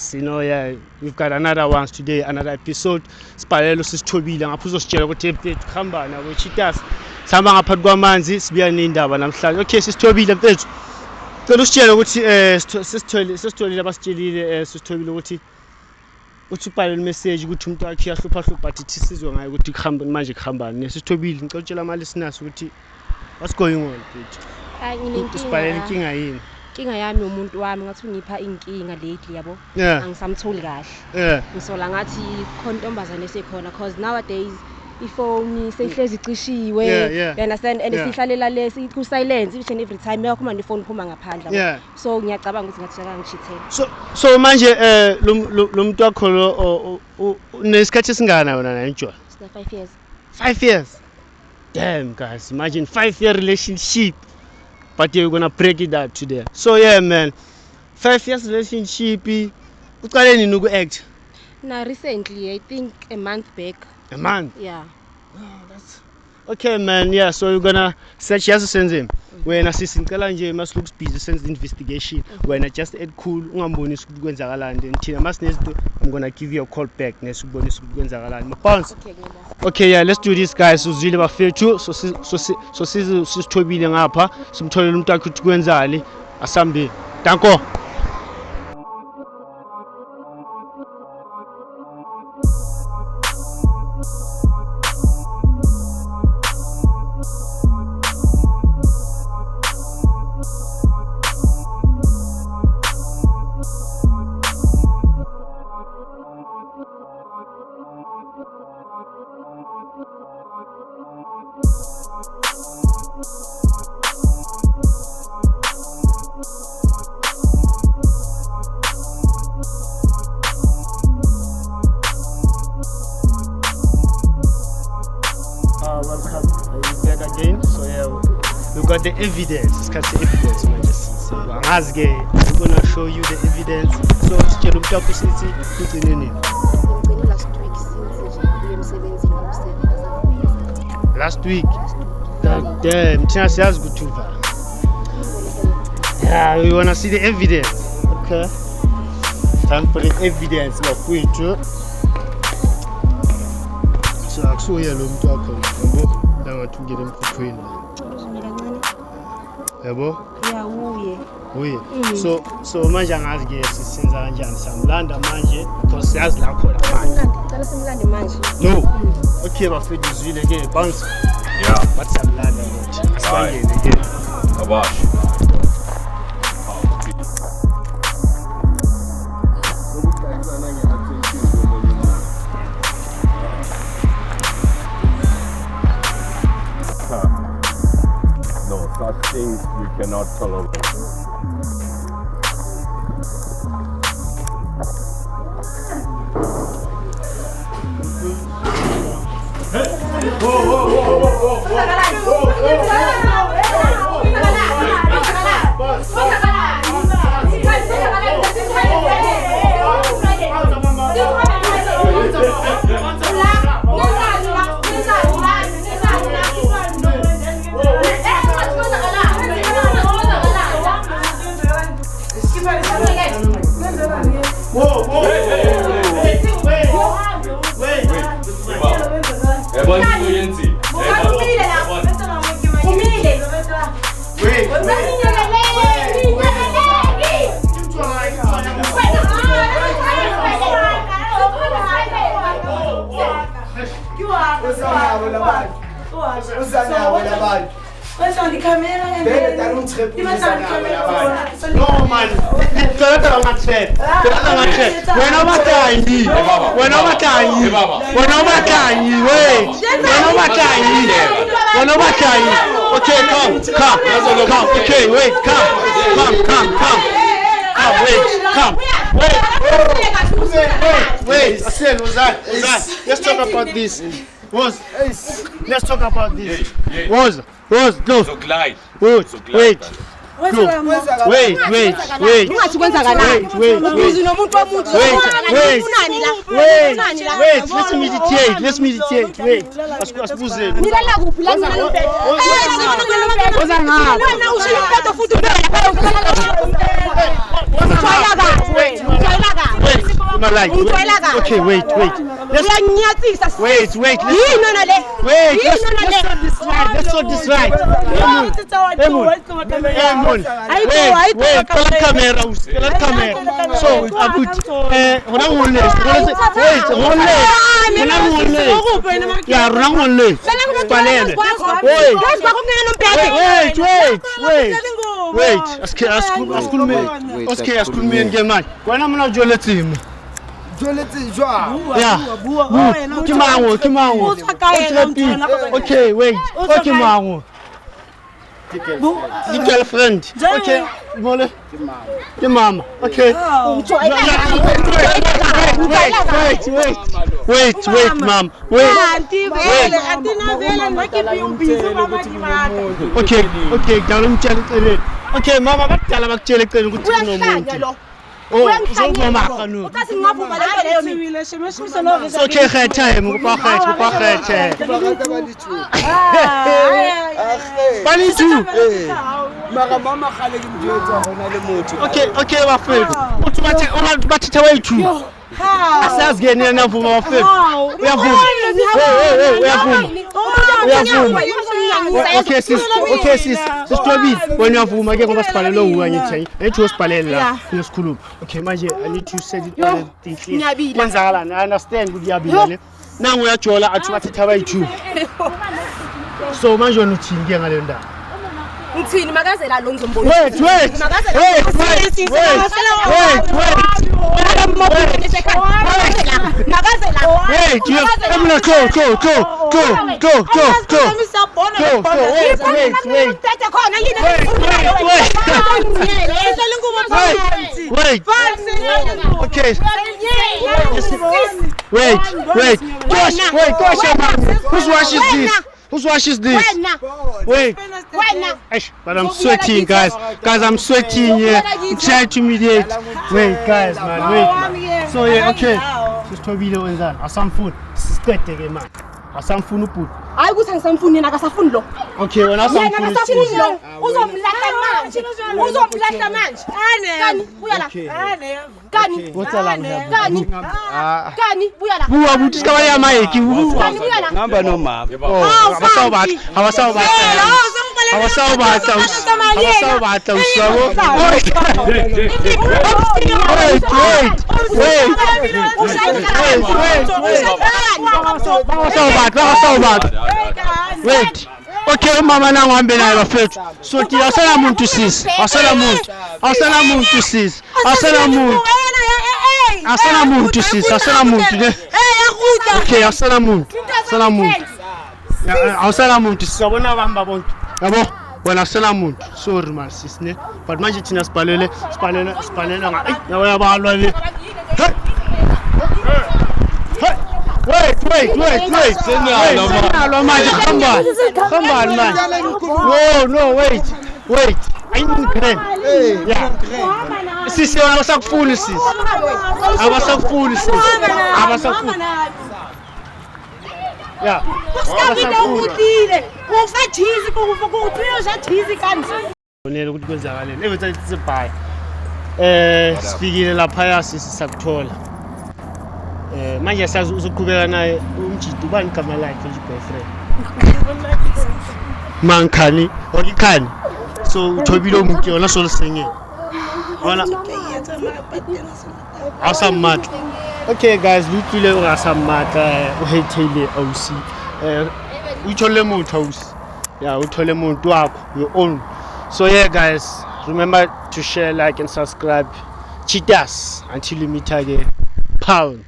us, you know. Yeah, we've got another one today, another episode. Spalelo sisithobile ngapha uzositshela ukuthi mfethu khamba na we cheaters. Sihamba ngaphansi kwamanzi sibuya nendaba namhlanje. Okay, sisithobile mfethu. Cela usitshele ukuthi sisitholile abasitshelile sisithobile ukuthi ubhale message ukuthi umuntu wakhe yahlupha but ithi sizwe ngayo ukuthi khamba manje khambani. Sisithobile ngicela utshela ama listeners ukuthi what's going on mfethu. Hayi nginenkinga. Sibhalele inkinga yini? Inkinga yami umuntu wami ngathi ungipha inkinga lately yabo. Angisamtholi kahle. Ngisola ngathi khona intombazane esekhona because nowadays iphone seyihlezi icishiwe. You understand? And sihlalela lesi ku silence each and every time yakhuma nefone phuma ngaphandle. So ngiyacabanga ukuthi ngathi akangishithela. So manje lo muntu wakho lo unesikhathi singana wona na njalo? 5 years. 5 years. Damn guys, imagine 5-year relationship. But you're gonna break it out today. So yeah man, 5 years relationship. Uqale nini uku act? Now recently, I think a month back. A month? Yeah. Oh, that's okay man. Yeah, so you're gonna search as sense him. When assistant ngicela nje must looks busy sense investigation. When I just add cool ungambonisi ukuthi kwenzakalani then thina masinezinto I'm gonna give you a call back nesibonisa ukuthi kwenzakalani. Mabounce. Okay, yeah, let's do this guys. Uzwile bafethu so sisithobile ngapha simtholela umuntu wakhe ukuthi kwenzali asambe. Danko. Welcome back again. So yeah, we got the evidence. It's called the evidence, man. So we're gonna show you the evidence. So sitshela umuntu wakho sithi kuthini nini? Last week since Last week. Damn, thina siyazi ukuthi uva. Yeah, we wanna see the evidence. Okay. Time for the evidence bafowethu. So akusuye lo muntu wakho yabo langathi ungena emkhokhweni yabo uye so manje angazi ke sisenza kanjani samlanda manje because siyazi la khona manje ngicela simlande manje no okay bafethu uzwile ke bounce but samlanda manje asibangene ke abash such things we cannot tolerate. No man, okay, come. Okay, wait, come. Wait. Let's talk about this. Let's talk about this. No. So glide. Wait. Wait. Let's meditate. Wait. my life. Okay, wait. Let's wait. Let's sort this right. Wait. Camera. So, Abut. Wait. Okay, wait. Okay, Mango. The girlfriend. Okay, Mole. The mom. Okay. Wait, mom. Wait. Okay, down okay, mama, what tell about Jelly? Oh, so mama kanu. So okay, time. Okay, my friend. What away too. Asas getting enough of our friend. We have okay, sis. Toby, when you have woman, get over Spalelo when you say it was Palela in school. Okay, my dear, I need to say it. I understand with Yabi. Now we are Chola at what it away too. So, my journey to Gangalenda. Wait. Okay. Wait. Gosh, whose wash is this? Wait. But I'm sweating, guys. I'm sweating here. I'm trying to mediate. Wait, guys, man. Wait. So, yeah, okay. Just to video in that. Some food. Suspect again, man. Some food, put. I was some food in a food. Okay, when I some food. What's a lamb? Who are we discovering my number? No, ma'am. I was so bad. Wait. Okay, mama, now I'm being a fit. So, I'll send a moon to sis. I'll send a moon to sis. I'll send a moon to sis. Okay, I'll send a moon. I'll send a moon to sis. When I sell a moon, sorry, my sister. But my jitina spalele. Now I have Wait. Come on, man. No, wait. I need cream. Yeah. Sis, I was so foolish. Yeah. Speaking la payas is sakuthola. Manje sazi uzoqhubeka naye umjidi ubani igama lakhe nje boyfriend. Mankhani, okikhani. So uthobile umuntu yona solo singing. Wona awesome. Okay guys, utlile ungasamata uhethile awusi. Uthole umuntu awusi. Yeah, uthole umuntu wakho your own. So yeah guys, remember to share, like and subscribe. Cheat us until we meet again. Pound.